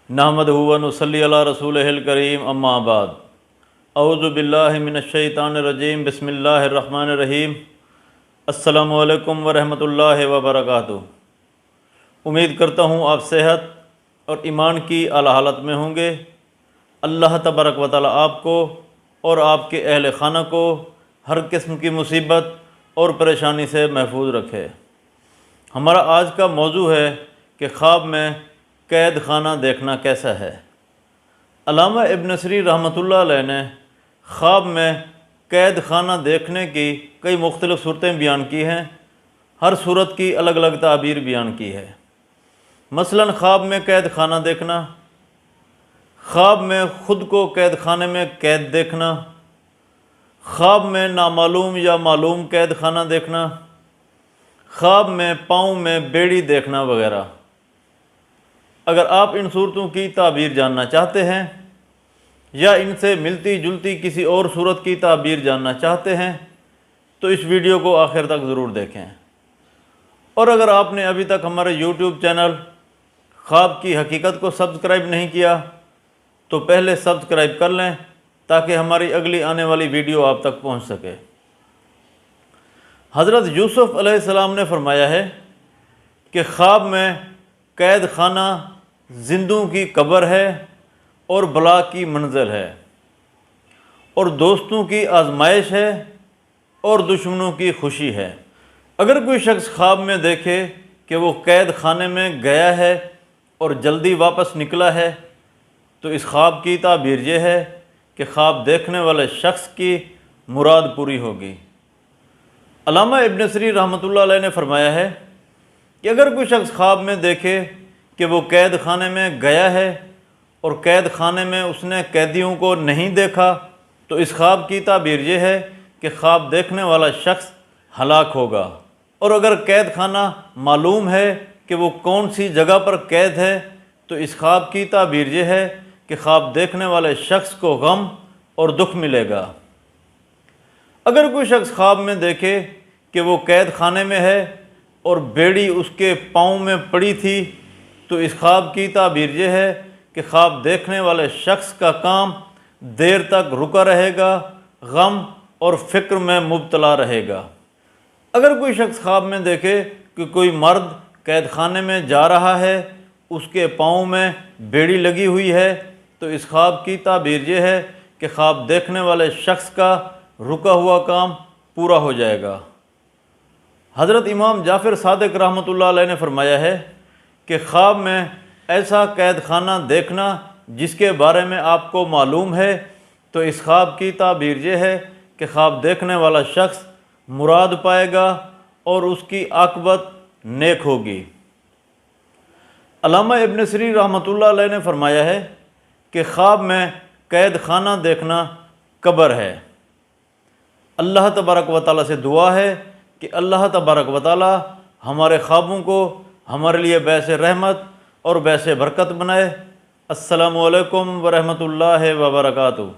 नहमदहु व नुसल्ली अला रसूलिहिल करीम अम्मा बाद अऊज़ु बिल्लाहि मिनश शैतानिर रजीम बिस्मिल्लाहिर रहमानिर रहीम अस्सलामु अलैकुम व रहमतुल्लाहि व बरकातुहू। उम्मीद करता हूँ आप सेहत और ईमान की आला हालत में होंगे। अल्लाह तबारक व तआला आपको और आपके अहल खाना को हर किस्म की मुसीबत और परेशानी से महफूज रखे। हमारा आज का मौजू है कि ख्वाब में कैद खाना देखना कैसा है। अल्लामा इब्न सीरीन रहमतुल्लाह अलैह ने ख्वाब में कैद खाना देखने की कई मुख्तलिफ़ सूरतें बयान की हैं। हर सूरत की अलग अलग ताबीर बयान की है। मसलन ख्वाब में कैद खाना देखना, ख्वाब में ख़ुद को कैद खाने में कैद देखना, ख्वाब में नामालूम या मालूम कैद खाना देखना, ख्वाब में पाँव में बेड़ी देखना वगैरह। अगर आप इन सूरतों की ताबीर जानना चाहते हैं या इनसे मिलती जुलती किसी और सूरत की ताबीर जानना चाहते हैं तो इस वीडियो को आखिर तक ज़रूर देखें। और अगर आपने अभी तक हमारे यूट्यूब चैनल ख्वाब की हकीकत को सब्सक्राइब नहीं किया तो पहले सब्सक्राइब कर लें ताकि हमारी अगली आने वाली वीडियो आप तक पहुंच सके। हज़रत यूसुफ़ अलैहिस्सलाम ने फरमाया है कि ख्वाब में कैद खाना जिंदों की कब्र है और बला की मंजिल है और दोस्तों की आजमाइश है और दुश्मनों की खुशी है। अगर कोई शख्स ख्वाब में देखे कि वो कैद खाने में गया है और जल्दी वापस निकला है तो इस ख्वाब की ताबीर ये है कि ख्वाब देखने वाले शख्स की मुराद पूरी होगी। अल्लामा इब्न सीरीन रहमतुल्लाह अलैह ने फरमाया है कि अगर कोई शख्स ख्वाब में देखे कि वो कैद खाने में गया है और कैद खाने में उसने कैदियों को नहीं देखा तो इस ख्वाब की ताबीर ये है कि ख्वाब देखने वाला शख्स हलाक होगा। और अगर कैद खाना मालूम है कि वो कौन सी जगह पर कैद है तो इस ख्वाब की ताबीर ये है कि ख्वाब देखने वाले शख्स को गम और दुख मिलेगा। अगर कोई शख्स ख्वाब में देखे कि वो कैद खाने में है और बेड़ी उसके पाँव में पड़ी थी तो इस ख्वाब की ताबीर ये है कि ख्वाब देखने वाले शख्स का काम देर तक रुका रहेगा, गम और फ़िक्र में मुब्तला रहेगा। अगर कोई शख्स ख्वाब में देखे कि कोई मर्द कैद खाने में जा रहा है, उसके पाँव में बेड़ी लगी हुई है तो इस ख्वाब की ताबीर ये है कि ख्वाब देखने वाले शख्स का रुका हुआ काम पूरा हो जाएगा। हज़रत इमाम जाफ़र सादिक रहमतुल्लाह अलैह ने फरमाया है कि ख्वाब में ऐसा कैद खाना देखना जिसके बारे में आपको मालूम है तो इस ख्वाब की ताबीर ये है कि ख्वाब देखने वाला शख्स मुराद पाएगा और उसकी आक़िबत नेक होगी। अल्लामा इब्न सीरीन रहमतुल्लाह अलैह ने फरमाया है कि ख्वाब में कैद खाना देखना कब्र है। अल्लाह तबारक व तआला से दुआ है कि अल्लाह तबारक व तआला हमारे ख्वाबों को हमारे लिए बैसे रहमत और बैसे बरकत बनाए। अस्सलामु अलैकुम व रहमतुल्लाहि व बरकातुहू।